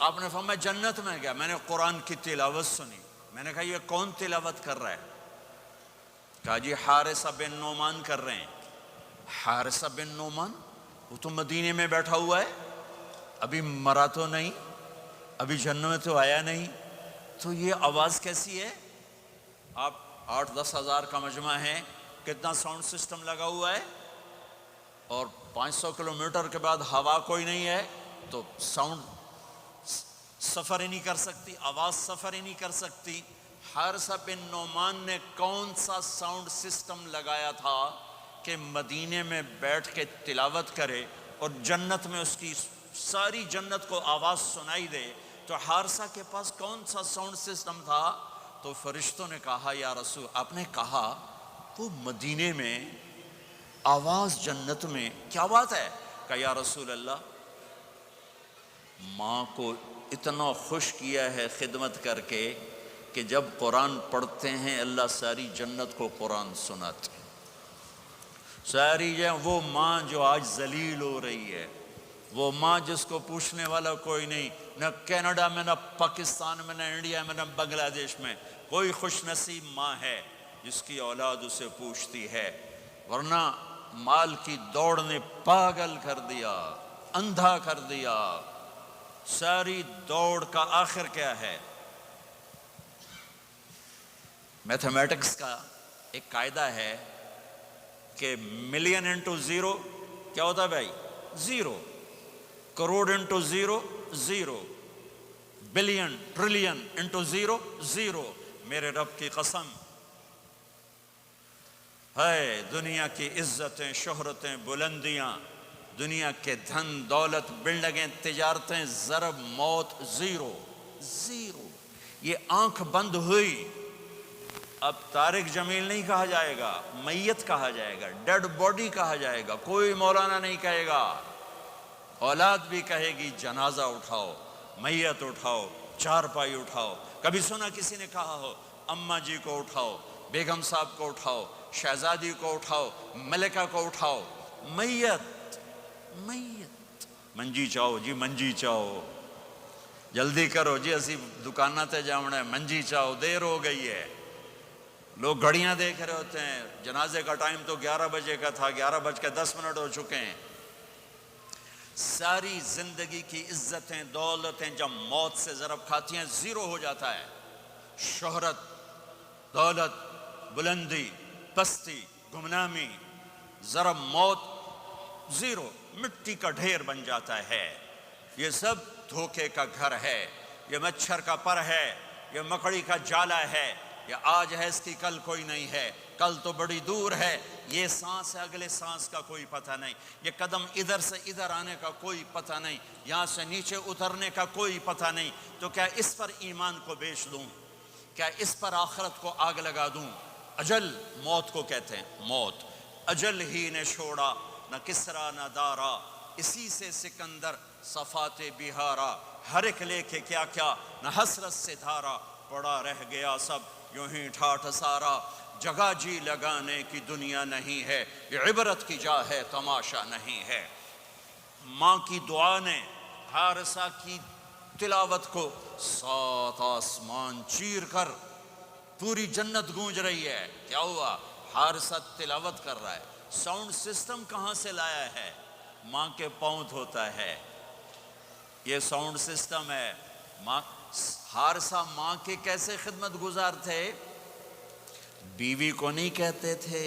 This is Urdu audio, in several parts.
آپ نے فرمایا جنت میں گیا. میں نے قرآن کی تلاوت سنی. میں نے کہا یہ کون تلاوت کر رہا ہے؟ کہا جی حارثہ بن نعمان کر رہے ہیں. حارثہ بن نعمان وہ تو مدینے میں بیٹھا ہوا ہے, ابھی مرا تو نہیں, ابھی جنت میں تو آیا نہیں, تو یہ آواز کیسی ہے؟ آپ 8-10 ہزار کا مجمع ہے, کتنا ساؤنڈ سسٹم لگا ہوا ہے, اور 500 کلومیٹر کے بعد ہوا کوئی نہیں ہے, تو ساؤنڈ سفر ہی نہیں کر سکتی, آواز سفر ہی نہیں کر سکتی. حارثہ بن نعمان نے کون سا ساؤنڈ سسٹم لگایا تھا کہ مدینے میں بیٹھ کے تلاوت کرے اور جنت میں اس کی ساری جنت کو آواز سنائی دے؟ تو حارثہ کے پاس کون سا ساؤنڈ سسٹم تھا؟ تو فرشتوں نے کہا یا رسول, آپ نے کہا وہ مدینے میں آواز جنت میں, کیا بات ہے؟ کہ یا رسول اللہ ماں کو اتنا خوش کیا ہے خدمت کر کے کہ جب قرآن پڑھتے ہیں اللہ ساری جنت کو قرآن سناتے ہیں. ساری وہ ماں جو آج ذلیل ہو رہی ہے, وہ ماں جس کو پوچھنے والا کوئی نہیں, نہ کینیڈا میں, نہ پاکستان میں, نہ انڈیا میں, نہ بنگلہ دیش میں کوئی خوش نصیب ماں ہے جس کی اولاد اسے پوچھتی ہے. ورنہ مال کی دوڑ نے پاگل کر دیا, اندھا کر دیا. ساری دوڑ کا آخر کیا ہے؟ میتھمیٹکس کا ایک قاعدہ ہے کہ ملین انٹو زیرو کیا ہوتا ہے بھائی؟ Zero. Crore into zero zero. Billion trillion into zero zero. میرے رب کی قسم ہے, دنیا کی عزتیں, شہرتیں, بلندیاں, دنیا کے دھن دولت, بلڈنگیں, تجارتیں, ضرب موت زیرو زیرو. یہ آنکھ بند ہوئی, اب طارق جمیل نہیں کہا جائے گا, میت کہا جائے گا, ڈیڈ باڈی کہا جائے گا. کوئی مولانا نہیں کہے گا, اولاد بھی کہے گی جنازہ اٹھاؤ, میت اٹھاؤ, چارپائی اٹھاؤ. کبھی سنا کسی نے کہا ہو اماں جی کو اٹھاؤ, بیگم صاحب کو اٹھاؤ, شہزادی کو اٹھاؤ, ملکہ کو اٹھاؤ؟ میت میت. منجی چاہو جی, منجی چاہو, جلدی کرو جی, اسی دکانہ تے جاؤنا ہے, منجی چاہو, دیر ہو گئی ہے. لوگ گھڑیاں دیکھ رہے ہوتے ہیں, جنازے کا ٹائم تو 11 بجے کا تھا, 11:10 ہو چکے ہیں. ساری زندگی کی عزتیں دولتیں جب موت سے ضرب کھاتی ہیں زیرو ہو جاتا ہے. شہرت, دولت, بلندی, پستی, گمنامی, ضرب موت زیرو, مٹی کا ڈھیر بن جاتا ہے. یہ سب دھوکے کا گھر ہے, یہ مچھر کا پر ہے, یہ مکڑی کا جالا ہے. یہ آج ہے اس کی کل کوئی نہیں ہے, کل تو بڑی دور ہے. یہ سانس ہے, اگلے سانس کا کوئی پتہ نہیں. یہ قدم ادھر سے ادھر آنے کا کوئی پتہ نہیں, یہاں سے نیچے اترنے کا کوئی پتہ نہیں. تو کیا اس پر ایمان کو بیچ دوں؟ کیا اس پر آخرت کو آگ لگا دوں؟ اجل موت کو کہتے ہیں, موت. اجل ہی نے چھوڑا نہ کسرا نہ دارا, اسی سے سکندر صفات بہارا. ہر ایک لے کے کیا کیا نہ حسرت سے دھارا, پڑا رہ گیا سب یوں ہی ٹھاٹھ سارا. جگہ جی لگانے کی دنیا نہیں ہے, یہ عبرت کی جا ہے, تماشا نہیں ہے. ماں کی دعا نے حارثہ کی تلاوت کو 7 آسمان چیر کر پوری جنت گونج رہی ہے. کیا ہوا؟ حارثہ تلاوت کر رہا ہے. ساؤنڈ سسٹم کہاں سے لایا ہے؟ ماں کے پاؤں دھوتا ہے, یہ ساؤنڈ سسٹم ہے. حارثہ ماں کے کیسے خدمت گزار تھے؟ بیوی کو نہیں کہتے تھے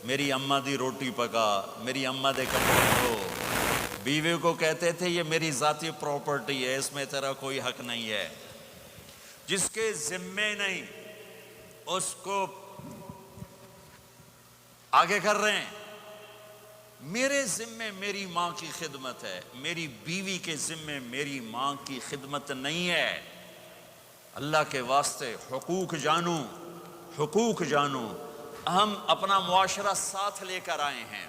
میری اماں دی روٹی پکا, میری اماں دے کپڑے دھو. بیوی کو کہتے تھے یہ میری ذاتی پراپرٹی ہے, اس میں تیرا کوئی حق نہیں ہے. جس کے ذمے نہیں اس کو آگے کر رہے ہیں. میرے ذمے میری ماں کی خدمت ہے, میری بیوی کے ذمے میری ماں کی خدمت نہیں ہے. اللہ کے واسطے حقوق جانو, حقوق جانو. ہم اپنا معاشرہ ساتھ لے کر آئے ہیں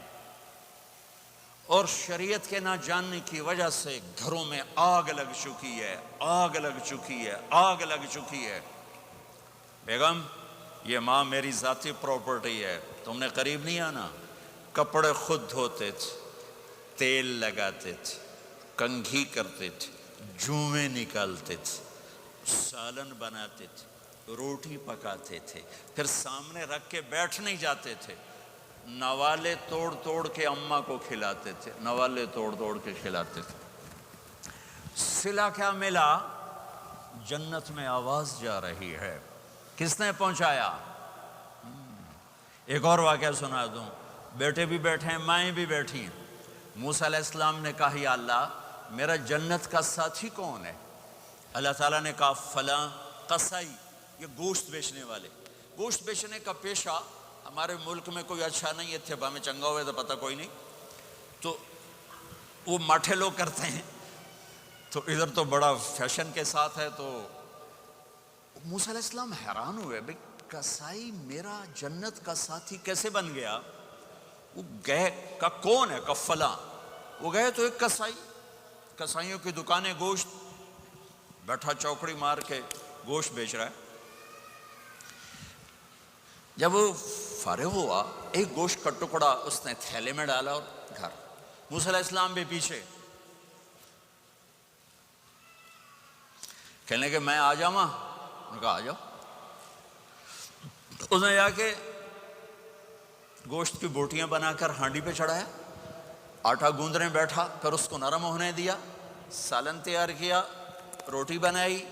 اور شریعت کے نہ جاننے کی وجہ سے گھروں میں آگ لگ چکی ہے, آگ لگ چکی ہے, آگ لگ چکی ہے. بیگم یہ ماں میری ذاتی پراپرٹی ہے, تم نے قریب نہیں آنا. کپڑے خود دھوتے تھے, تیل لگاتے تھے, کنگھی کرتے تھے, جوئیں نکالتے تھے، سالن بناتے تھے، روٹی پکاتے تھے، پھر سامنے رکھ کے بیٹھ نہیں جاتے تھے، نوالے توڑ توڑ کے اماں کو کھلاتے تھے، نوالے توڑ توڑ کے کھلاتے تھے۔ صلہ کیا ملا؟ جنت میں آواز جا رہی ہے۔ کس نے پہنچایا؟ ایک اور واقعہ سنا دوں، بیٹے بھی بیٹھے ہیں، مائیں بھی بیٹھی ہیں۔ موسیٰ علیہ السلام نے کہا یا اللہ میرا جنت کا ساتھی کون ہے؟ اللہ تعالیٰ نے کہا فلاں قصائی، یہ گوشت بیچنے والے۔ گوشت بیچنے کا پیشہ ہمارے ملک میں کوئی اچھا نہیں ہے، تھے میں چنگا ہوئے تو پتہ کوئی نہیں، تو وہ ماٹھے لوگ کرتے ہیں، تو ادھر تو بڑا فیشن کے ساتھ ہے۔ تو موسیٰ علیہ السلام حیران ہوئے، بھئی قصائی میرا جنت کا ساتھی کیسے بن گیا؟ وہ گئے، کہ کون ہے؟ کہ فلاں۔ وہ گئے تو ایک قصائی، قصائیوں کی دکانیں، گوشت، بیٹھا چوکڑی مار کے گوشت بیچ رہا ہے۔ جب وہ فارغ ہوا، ایک گوشت کا ٹکڑا اس نے تھیلے میں ڈالا اور گھر۔ موسیٰ علیہ السلام بھی پیچھے، کہنے کہ میں آ جاؤں؟ انہوں نے کہا آ جاؤ۔ اس نے جا کے گوشت کی بوٹیاں بنا کر ہانڈی پہ چڑھایا، آٹا گوندنے بیٹھا، پھر اس کو نرم ہونے دیا، سالن تیار کیا، روٹی بنائی،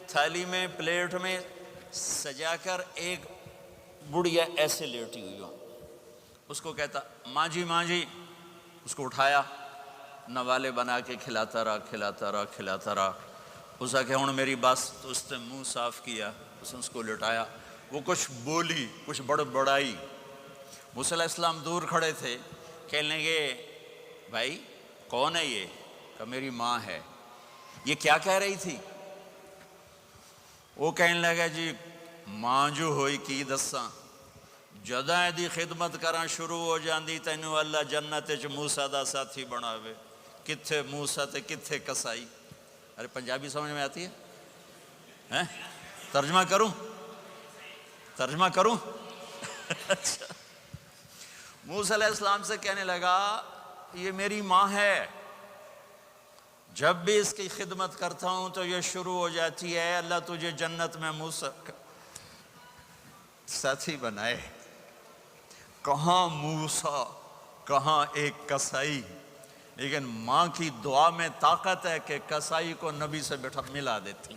تھالی میں پلیٹ میں سجا کر ایک بڑھیا ایسے لیٹی ہوئی ہوں، اس کو کہتا ماں جی ماں جی، اس کو اٹھایا، نوالے بنا کے کھلاتا رہا کھلاتا رہا کھلاتا رہا۔ اس کا کہ ہوں میری بس، تو اس نے منہ صاف کیا، اس نے اس کو لٹایا، وہ کچھ بولی، کچھ بڑبڑائی۔ موسیٰ علیہ السلام دور کھڑے تھے، کہنے لگے بھائی کون ہے یہ؟ کہ میری ماں ہے۔ یہ کیا کہہ رہی تھی؟ وہ کہنے لگا جی ماں جو ہوئی کی دساں، جداں دی خدمت کراں شروع ہو جاندی تینوں اللہ جنت وچ موسیٰ دا ساتھی بناوے۔ کتھے موسیٰ تے کتھے قصائی؟ ارے پنجابی سمجھ میں آتی ہے؟ ترجمہ کروں؟ ترجمہ کروں؟ اچھا، موسیٰ علیہ السلام سے کہنے لگا یہ میری ماں ہے، جب بھی اس کی خدمت کرتا ہوں تو یہ شروع ہو جاتی ہے اللہ تجھے جنت میں موسیٰ ساتھی بنائے۔ کہاں موسیٰ، کہاں ایک قصائی، لیکن ماں کی دعا میں طاقت ہے کہ قصائی کو نبی سے ملا دیتی۔